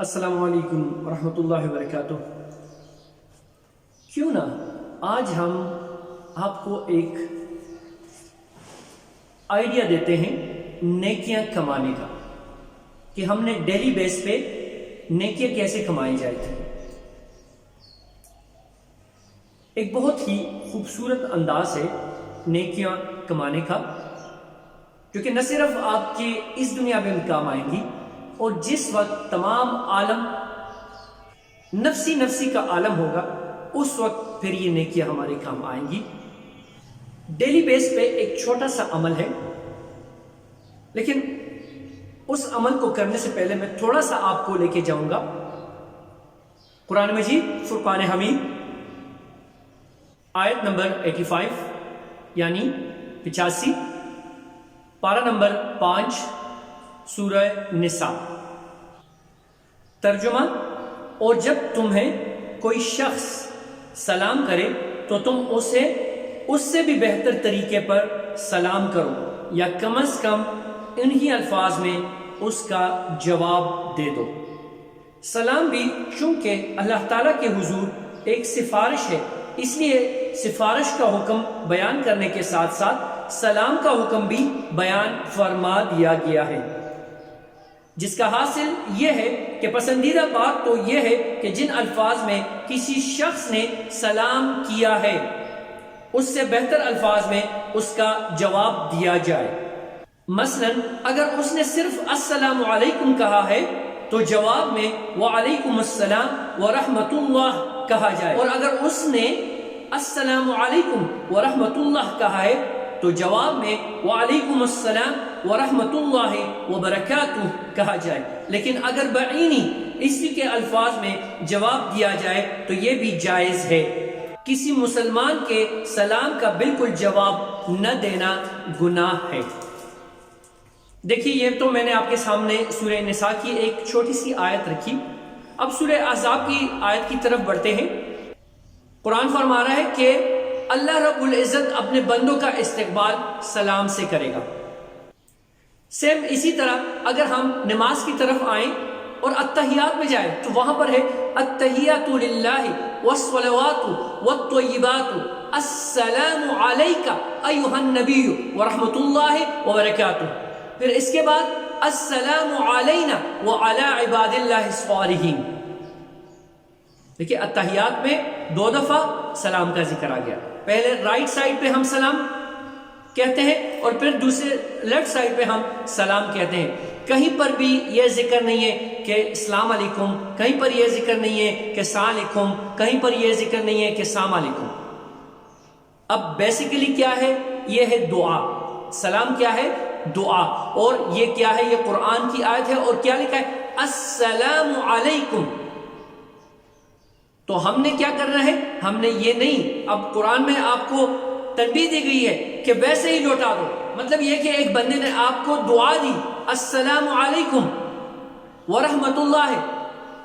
السلام علیکم ورحمۃ اللہ وبرکاتہ۔ کیوں نہ آج ہم آپ کو ایک آئیڈیا دیتے ہیں نیکیاں کمانے کا، کہ ہم نے ڈیلی بیس پہ نیکیاں کیسے کمائی جائے تھیں۔ ایک بہت ہی خوبصورت انداز ہے نیکیاں کمانے کا، جو کہ نہ صرف آپ کے اس دنیا میں کام آئیں گی، اور جس وقت تمام عالم نفسی کا عالم ہوگا اس وقت پھر یہ نیکیاں ہمارے کام آئیں گی۔ ڈیلی بیس پہ ایک چھوٹا سا عمل ہے، لیکن اس عمل کو کرنے سے پہلے میں تھوڑا سا آپ کو لے کے جاؤں گا قرآن مجید فرقان حمید آیت نمبر 85 یعنی 85، پارہ نمبر 5 سورہ نساء۔ ترجمہ: اور جب تمہیں کوئی شخص سلام کرے تو تم اس سے بھی بہتر طریقے پر سلام کرو، یا کم از کم انہی الفاظ میں اس کا جواب دے دو۔ سلام بھی چونکہ اللہ تعالیٰ کے حضور ایک سفارش ہے، اس لیے سفارش کا حکم بیان کرنے کے ساتھ ساتھ سلام کا حکم بھی بیان فرما دیا گیا ہے، جس کا حاصل یہ ہے کہ پسندیدہ بات تو یہ ہے کہ جن الفاظ میں کسی شخص نے سلام کیا ہے اس سے بہتر الفاظ میں اس کا جواب دیا جائے۔ مثلا اگر اس نے صرف السلام علیکم کہا ہے تو جواب میں وعلیکم السلام ورحمۃ اللہ کہا جائے، اور اگر اس نے السلام علیکم ورحمۃ اللہ کہا ہے تو جواب میں وعلیکم السلام ورحمۃ اللہ وبرکاتہ کہا جائے۔ لیکن اگر بعینی اسی کے الفاظ میں جواب دیا جائے تو یہ بھی جائز ہے۔ کسی مسلمان کے سلام کا بالکل جواب نہ دینا گناہ ہے۔ دیکھیے، یہ تو میں نے آپ کے سامنے سورہ نساء کی ایک چھوٹی سی آیت رکھی۔ اب سورہ احزاب کی آیت کی طرف بڑھتے ہیں۔ قرآن فرما رہا ہے کہ اللہ رب العزت اپنے بندوں کا استقبال سلام سے کرے گا۔ سیم اسی طرح اگر ہم نماز کی طرف آئیں اور التحیات میں جائیں تو وہاں پر ہے التحیات للہ والصلوات والطیبات السلام علیک ایھا النبی ورحمۃ اللہ وبرکاتہ۔ پھر اس کے بعد السلام علینا وعلی عباد اللہ الصالحین۔ دیکھیے، التحیات میں 2 دفعہ سلام کا ذکر آ گیا۔ پہلے رائٹ سائڈ پہ ہم سلام کہتے ہیں اور پھر دوسرے لیفٹ سائڈ پہ ہم سلام کہتے ہیں۔ کہیں پر بھی یہ ذکر نہیں ہے کہ السلام علیکم، کہیں پر یہ ذکر نہیں ہے کہ السلام علیکم، کہیں پر یہ ذکر نہیں ہے کہ السلام علیکم۔ اب بیسیکلی کیا ہے؟ یہ ہے دعا۔ سلام کیا ہے؟ دعا۔ اور یہ کیا ہے؟ یہ قرآن کی آیت ہے، اور کیا لکھا ہے؟ السلام علیکم۔ تو ہم نے کیا کرنا ہے؟ ہم نے یہ نہیں، اب قرآن میں آپ کو تنبیہ دی گئی ہے کہ ویسے ہی لوٹا دو۔ مطلب یہ کہ ایک بندے نے آپ کو دعا دی، السلام علیکم ورحمۃ اللہ،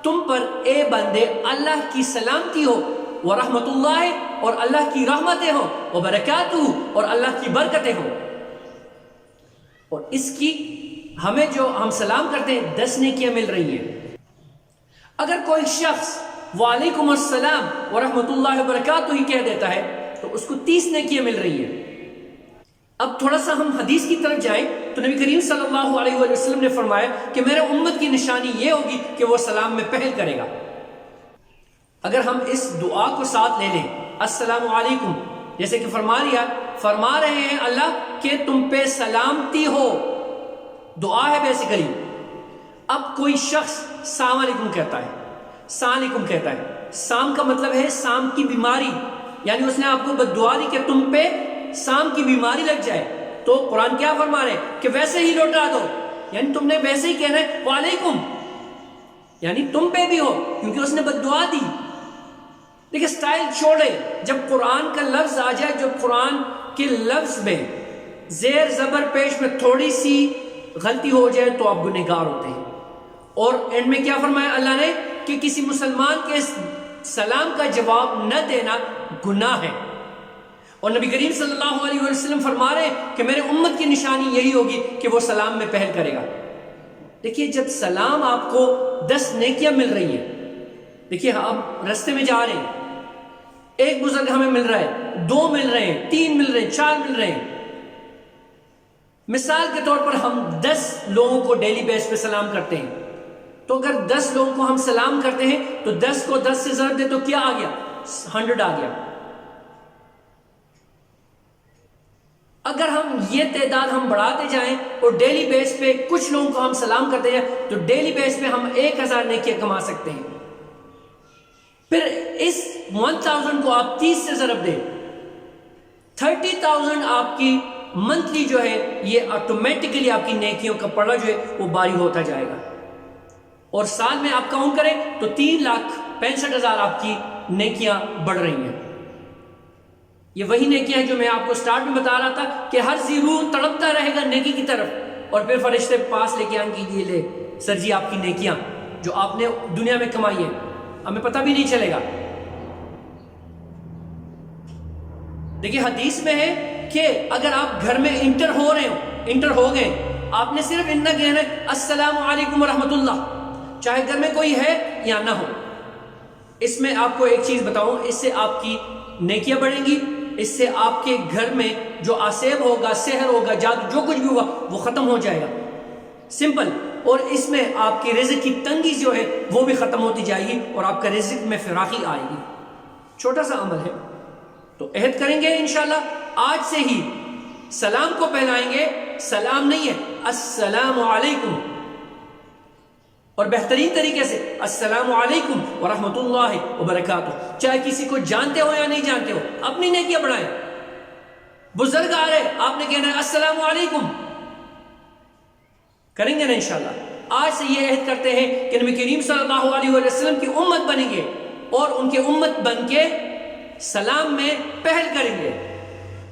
تم پر اے بندے اللہ کی سلامتی ہو، ورحمۃ اللہ اور اللہ کی رحمتیں ہو، وبرکاتہ اور اللہ کی برکتیں ہو۔ اور اس کی ہمیں جو ہم سلام کرتے ہیں 10 نیکیاں مل رہی ہیں۔ اگر کوئی شخص وعلیکم السلام ورحمۃ اللہ وبرکاتہ ہی کہہ دیتا ہے تو اس کو 30 نیکیاں مل رہی ہیں۔ اب تھوڑا سا ہم حدیث کی طرف جائیں تو نبی کریم صلی اللہ علیہ وآلہ وسلم نے فرمایا کہ میرے امت کی نشانی یہ ہوگی کہ وہ سلام میں پہل کرے گا۔ اگر ہم اس دعا کو ساتھ لے لیں، السلام علیکم، جیسے کہ فرما رہے ہیں اللہ کہ تم پہ سلامتی ہو، دعا ہے بیسیکلی۔ اب کوئی شخص السلام علیکم کہتا ہے، السلام علیکم کہتا ہے، سام کا مطلب ہے سام کی بیماری، یعنی اس نے آپ کو بددعا دی کہ تم پہ سام کی بیماری لگ جائے۔ تو قرآن کیا فرما رہے ہیں کہ ویسے ہی لوٹا دو، یعنی تم نے ویسے ہی کہنا ہے وعلیکم، یعنی تم پہ بھی ہو، کیونکہ اس نے بددعا دی۔ دیکھیں، سٹائل چھوڑے، جب قرآن کا لفظ آ جائے، جب قرآن کے لفظ میں زیر زبر پیش میں تھوڑی سی غلطی ہو جائے تو آپ گنہگار ہوتے ہیں۔ اور اینڈ میں کیا فرمایا اللہ نے کہ کسی مسلمان کے سلام کا جواب نہ دینا گناہ ہے۔ اور نبی کریم صلی اللہ علیہ وسلم فرما رہے ہیں کہ میرے امت کی نشانی یہی ہوگی کہ وہ سلام میں پہل کرے گا۔ دیکھیے جب سلام آپ کو 10 نیکیاں مل رہی ہیں، دیکھیے ہم رستے میں جا رہے ہیں، ایک بزرگ ہمیں مل رہا ہے، 2 مل رہے ہیں، 3 مل رہے ہیں، 4 مل رہے ہیں، مثال کے طور پر ہم 10 لوگوں کو ڈیلی بیس پہ سلام کرتے ہیں، تو اگر 10 لوگوں کو ہم سلام کرتے ہیں تو 10 کو 10 سے ضرب دے تو کیا آ گیا؟ 100 آ گیا۔ اگر ہم یہ تعداد ہم بڑھاتے جائیں اور ڈیلی بیس پہ کچھ لوگوں کو ہم سلام کرتے جائیں تو ڈیلی بیس پہ ہم 1000 نیکیاں کما سکتے ہیں۔ پھر اس 1000 کو آپ 30 سے ضرب دیں، 30,000 آپ کی منتھلی جو ہے یہ آٹومیٹکلی آپ کی نیکیوں کا پڑا جو ہے وہ باری ہوتا جائے گا، اور سال میں آپ کاؤنٹ کریں تو 3,65,000 آپ کی نیکیاں بڑھ رہی ہیں۔ یہ وہی نیکیاں ہیں جو میں آپ کو سٹارٹ میں بتا رہا تھا کہ ہر ذی روح تڑپتا رہے گا نیکی کی طرف، اور پھر فرشتے پاس لے کے آئیں گے یہ لے سر جی آپ کی نیکیاں جو آپ نے دنیا میں کمائی ہیں، ہمیں پتہ بھی نہیں چلے گا۔ دیکھیے حدیث میں ہے کہ اگر آپ گھر میں انٹر ہو گئے، آپ نے صرف اتنا کہنا ہے السلام علیکم ورحمۃ اللہ، چاہے گھر میں کوئی ہے یا نہ ہو۔ اس میں آپ کو ایک چیز بتاؤں، اس سے آپ کی نیکیاں بڑھیں گی، اس سے آپ کے گھر میں جو آسیب ہوگا، سحر ہوگا، جادو جو کچھ بھی ہوگا وہ ختم ہو جائے گا، سمپل۔ اور اس میں آپ کی رزق کی تنگی جو ہے وہ بھی ختم ہوتی جائے گی اور آپ کا رزق میں فراخی آئے گی۔ چھوٹا سا عمل ہے، تو عہد کریں گے انشاءاللہ آج سے ہی سلام کو پہنائیں گے، سلام نہیں ہے السلام علیکم، اور بہترین طریقے سے السلام علیکم ورحمۃ اللہ وبرکاتہ، چاہے کسی کو جانتے ہو یا نہیں جانتے ہو، اپنی نیکیاں بڑھائیں۔ بزرگ آ رہے آپ نے کہنا ہے السلام علیکم، کریں گے نا انشاءاللہ۔ آج سے یہ عہد کرتے ہیں کہ نبی کریم صلی اللہ علیہ وسلم کی امت بنیں گے اور ان کے امت بن کے سلام میں پہل کریں گے۔